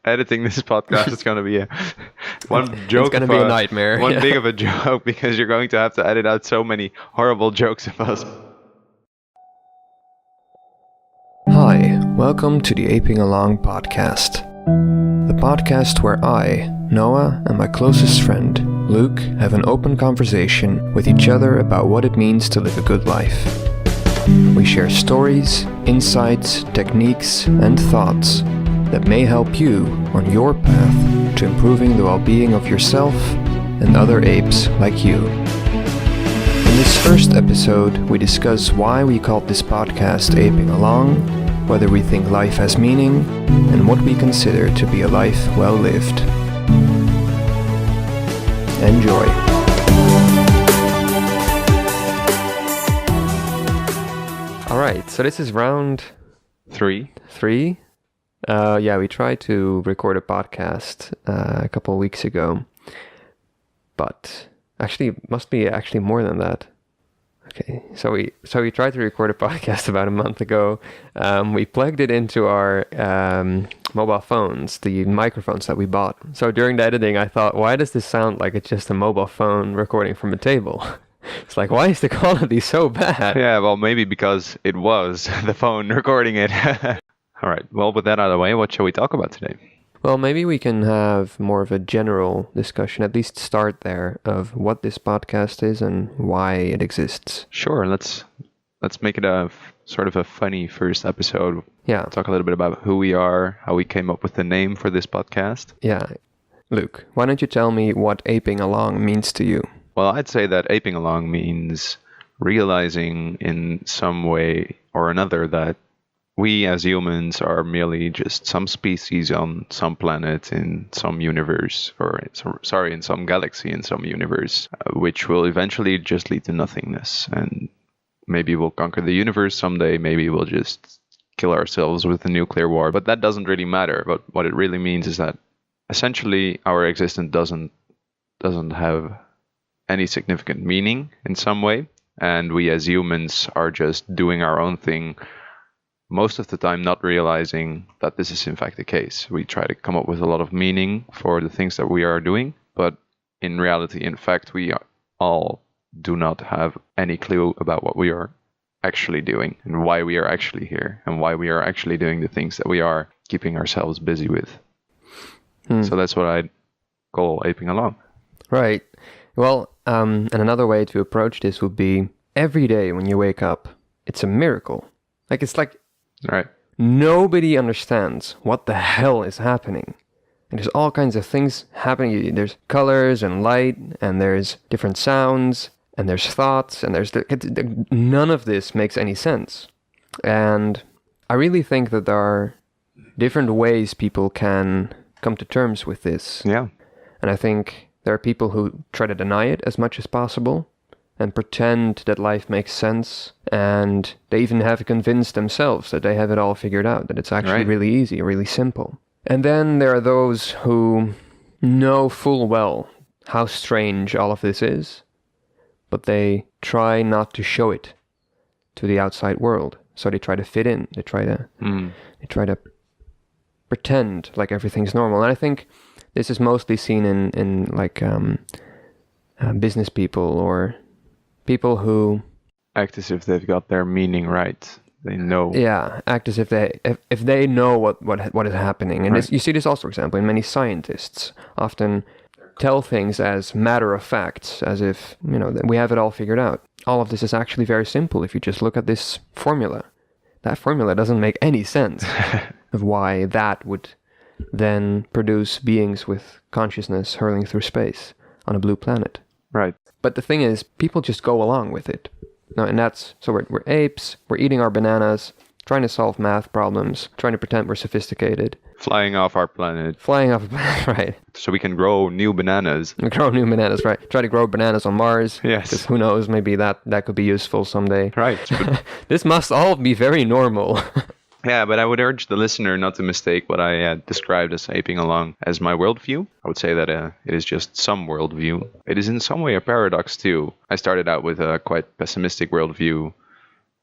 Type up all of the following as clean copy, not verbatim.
Editing this podcast is going to be one joke. It's going to be a nightmare. One big of a joke because you're going to have to edit out so many horrible jokes of us. Hi, welcome to the Aping Along podcast. The podcast where I, Noah, and my closest friend, Luke, have an open conversation with each other about what it means to live a good life. We share stories, insights, techniques, and thoughts that may help you on your path to improving the well-being of yourself and other apes like you. In this first episode, we discuss why we called this podcast Aping Along, whether we think life has meaning, and what we consider to be a life well lived. Enjoy. Alright, so this is round 3. We tried to record a podcast a couple of weeks ago, but actually it must be actually more than that. Okay, so we tried to record a podcast about a month ago. We plugged it into our mobile phones, the microphones that we bought. So during the editing, I thought, why does this sound like it's just a mobile phone recording from a table? It's like, why is the quality so bad? Yeah, well, maybe because it was the phone recording it. All right, well, with that out of the way, what shall we talk about today? Well, maybe we can have more of a general discussion, at least start there, of what this podcast is and why it exists. Sure, let's make it a sort of a funny first episode. Yeah. Talk a little bit about who we are, how we came up with the name for this podcast. Yeah. Luke, why don't you tell me what aping along means to you? Well, I'd say that aping along means realizing in some way or another that we as humans are merely just some species on some planet in some universe, in some galaxy in some universe, which will eventually just lead to nothingness. And maybe we'll conquer the universe someday, maybe we'll just kill ourselves with a nuclear war, but that doesn't really matter. But what it really means is that essentially our existence doesn't have any significant meaning in some way, and we as humans are just doing our own thing, most of the time not realizing that this is in fact the case. We try to come up with a lot of meaning for the things that we are doing, but in reality, in fact, we all do not have any clue about what we are actually doing and why we are actually here and why we are actually doing the things that we are keeping ourselves busy with. So that's what I'd call aping along. Right. Well, and another way to approach this would be every day when you wake up, it's a miracle. It's like right. Nobody understands what the hell is happening. And there's all kinds of things happening. There's colors and light, and there's different sounds, and there's thoughts, and none of this makes any sense. And I really think that there are different ways people can come to terms with this. Yeah. And I think there are people who try to deny it as much as possible and pretend that life makes sense, and they even have convinced themselves that they have it all figured out, that it's actually really easy, really simple. And then there are those who know full well how strange all of this is, but they try not to show it to the outside world. So they try to fit in. They try to pretend like everything's normal. And I think this is mostly seen in business people or people who act as if they've got their meaning right. They know. Yeah, act as if they know what is happening. And you see this also, for example, in many scientists often tell things as matter of fact, as if, we have it all figured out. All of this is actually very simple if you just look at this formula. That formula doesn't make any sense of why that would then produce beings with consciousness hurling through space on a blue planet. Right. But the thing is, people just go along with it. No, and we're apes, we're eating our bananas, trying to solve math problems, trying to pretend we're sophisticated. Flying off our planet. Right. So we can grow new bananas. Right. Try to grow bananas on Mars. Yes. Because who knows, maybe that could be useful someday. Right. This must all be very normal. Yeah, but I would urge the listener not to mistake what I described as aping along as my worldview. I would say that it is just some worldview. It is in some way a paradox too. I started out with a quite pessimistic worldview.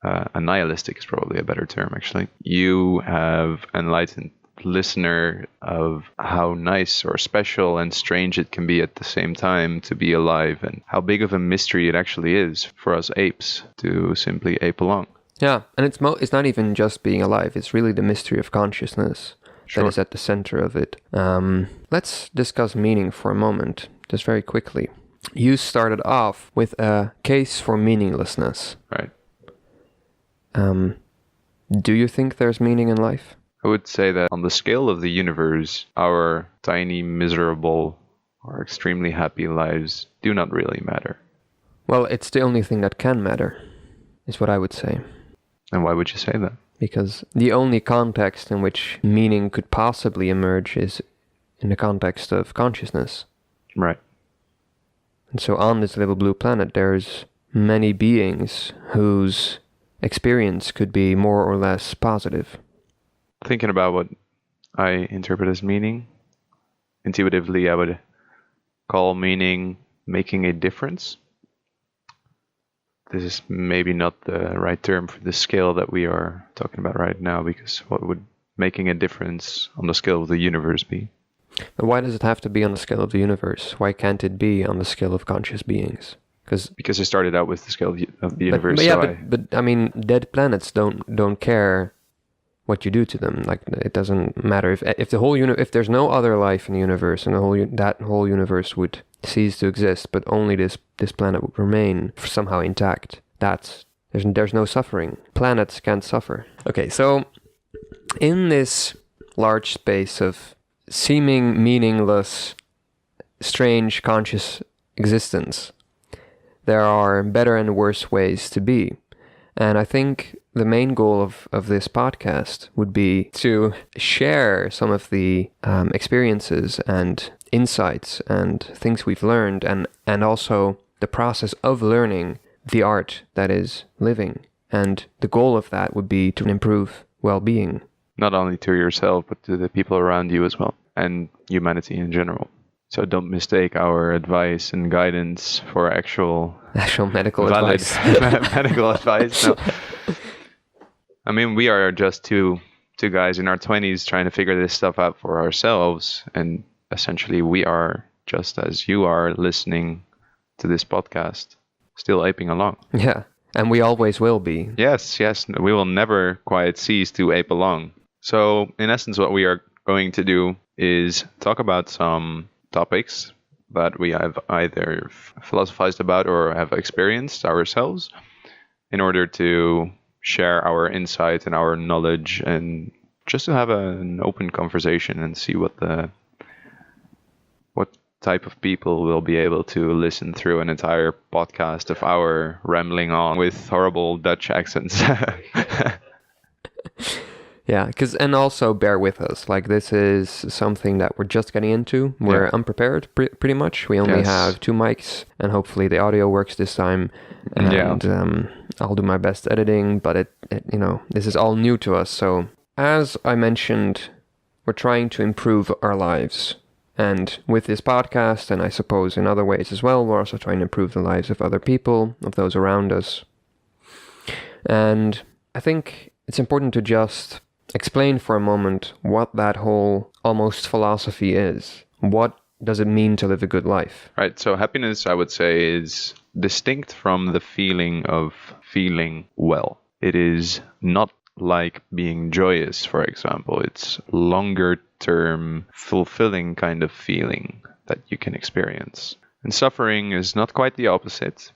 A nihilistic is probably a better term, actually. You have enlightened listener of how nice or special and strange it can be at the same time to be alive, and how big of a mystery it actually is for us apes to simply ape along. Yeah, and it's not even just being alive. It's really the mystery of consciousness Sure. that is at the center of it. Let's discuss meaning for a moment, just very quickly. You started off with a case for meaninglessness. Right. Do you think there's meaning in life? I would say that on the scale of the universe, our tiny, miserable, or extremely happy lives do not really matter. Well, it's the only thing that can matter, is what I would say. And why would you say that? Because the only context in which meaning could possibly emerge is in the context of consciousness. Right. And so on this little blue planet, there's many beings whose experience could be more or less positive. Thinking about what I interpret as meaning, intuitively I would call meaning making a difference. This is maybe not the right term for the scale that we are talking about right now, because what would making a difference on the scale of the universe be? But why does it have to be on the scale of the universe? Why can't it be on the scale of conscious beings? Because I started out with the scale of the universe. But I mean, dead planets don't care what you do to them. Like, it doesn't matter if the whole if there's no other life in the universe, and that whole universe would cease to exist, but only this planet would remain somehow intact. There's no suffering. Planets can't suffer. Okay, so in this large space of seeming meaningless, strange conscious existence, there are better and worse ways to be. And I think the main goal of this podcast would be to share some of the experiences and insights and things we've learned, and also the process of learning the art that is living. And the goal of that would be to improve well-being. Not only to yourself, but to the people around you as well, and humanity in general. So don't mistake our advice and guidance for actual medical valid advice. medical advice. No. I mean, we are just two guys in our 20s trying to figure this stuff out for ourselves, and essentially we are just as you are listening to this podcast, still aping along. Yeah, and we always will be. Yes, we will never quite cease to ape along. So, in essence, what we are going to do is talk about some topics that we have either philosophized about or have experienced ourselves, in order to share our insight and our knowledge, and just to have an open conversation and see what type of people will be able to listen through an entire podcast of our rambling on with horrible Dutch accents. Yeah, and also bear with us. Like, this is something that we're just getting into. We're unprepared, pretty much. We only have 2 mics, and hopefully the audio works this time. And I'll do my best editing, but it this is all new to us. So, as I mentioned, we're trying to improve our lives. And with this podcast, and I suppose in other ways as well, we're also trying to improve the lives of other people, of those around us. And I think it's important to just explain for a moment what that whole almost philosophy is. What does it mean to live a good life? Right. So happiness, I would say, is distinct from the feeling of feeling well. It is not like being joyous, for example. It's longer term, fulfilling kind of feeling that you can experience. And suffering is not quite the opposite,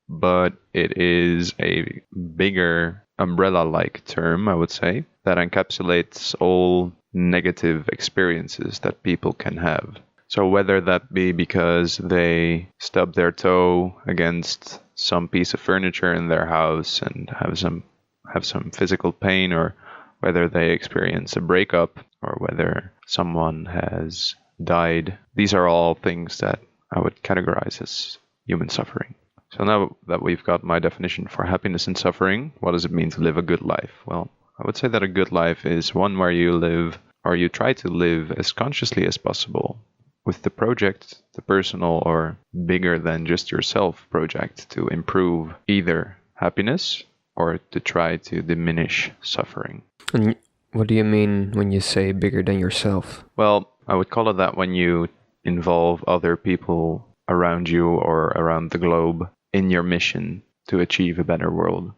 but it is a bigger umbrella-like term, I would say, that encapsulates all negative experiences that people can have. So whether that be because they stub their toe against some piece of furniture in their house and have some physical pain, or whether they experience a breakup, or whether someone has died, these are all things that I would categorize as human suffering. So now that we've got my definition for happiness and suffering, what does it mean to live a good life? Well, I would say that a good life is one where you live, or you try to live, as consciously as possible, with the project, the personal or bigger than just yourself project, to improve either happiness or to try to diminish suffering. And What do you mean when you say bigger than yourself? Well, I would call it that when you involve other people around you or around the globe in your mission to achieve a better world.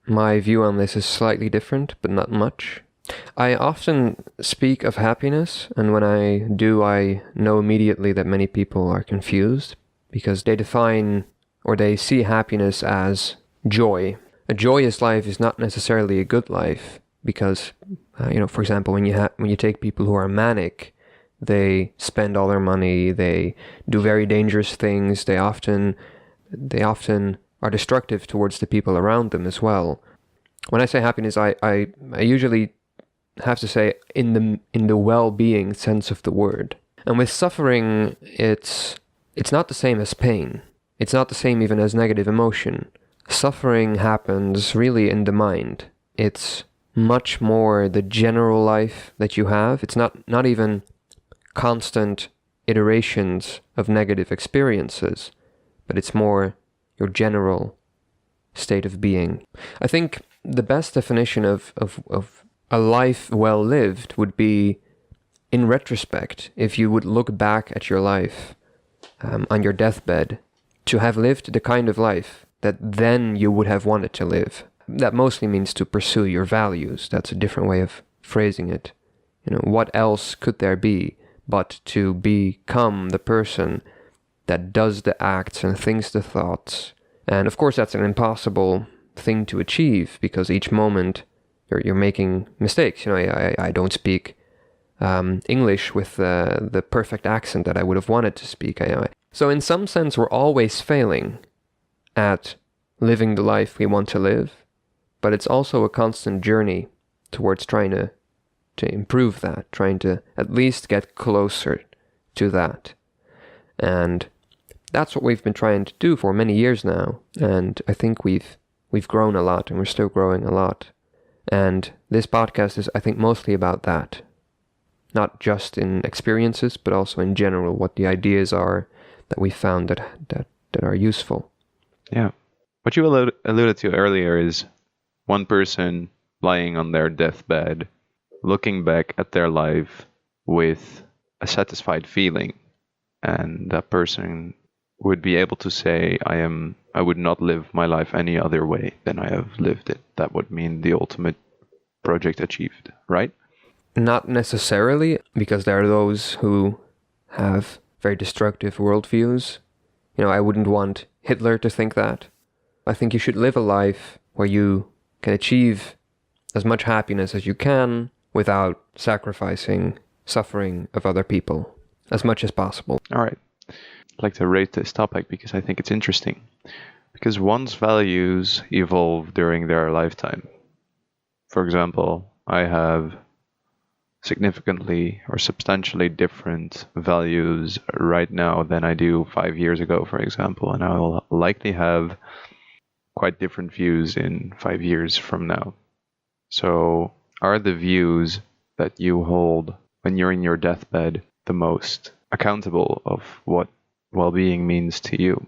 My view on this is slightly different, but not much. I often speak of happiness, and when I do, I know immediately that many people are confused because they define or they see happiness as joy. A joyous life is not necessarily a good life because, for example, when you take people who are manic, they spend all their money, they do very dangerous things, they often are destructive towards the people around them as well. When I say happiness, I usually have to say in the well-being sense of the word. And with suffering, it's not the same as pain. It's not the same even as negative emotion. Suffering happens really in the mind. It's much more the general life that you have. It's not even constant iterations of negative experiences, but it's more your general state of being. I think the best definition of a life well lived would be, in retrospect, if you would look back at your life on your deathbed, to have lived the kind of life that then you would have wanted to live. That mostly means to pursue your values. That's a different way of phrasing it. What else could there be but to become the person that does the acts and thinks the thoughts? And of course, that's an impossible thing to achieve because each moment you're making mistakes. I don't speak English with the perfect accent that I would have wanted to speak. So in some sense, we're always failing at living the life we want to live, but it's also a constant journey towards trying to improve that, trying to at least get closer to that. And that's what we've been trying to do for many years now, and I think we've grown a lot, and we're still growing a lot. And this podcast is, I think, mostly about that. Not just in experiences, but also in general, what the ideas are that we found that are useful. Yeah. What you alluded to earlier is one person lying on their deathbed, looking back at their life with a satisfied feeling. And that person would be able to say, I would not live my life any other way than I have lived it. That would mean the ultimate project achieved, right? Not necessarily, because there are those who have very destructive worldviews. I wouldn't want Hitler to think that. I think you should live a life where you can achieve as much happiness as you can without sacrificing suffering of other people as much as possible. All right. I'd like to raise this topic because I think it's interesting. Because one's values evolve during their lifetime. For example, I have significantly or substantially different values right now than I do 5 years ago, for example, and I will likely have quite different views in 5 years from now. So, are the views that you hold when you're in your deathbed the most accountable of what well-being means to you?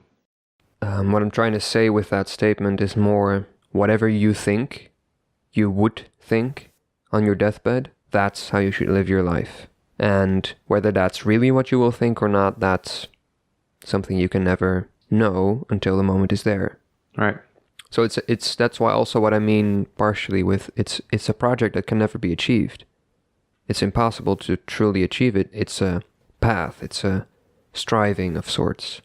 What I'm trying to say with that statement is more, whatever you think, you would think on your deathbed, that's how you should live your life. And whether that's really what you will think or not, that's something you can never know until the moment is there. Right. So that's why also what I mean partially with it's a project that can never be achieved. It's impossible to truly achieve it. It's a path. It's a striving of sorts.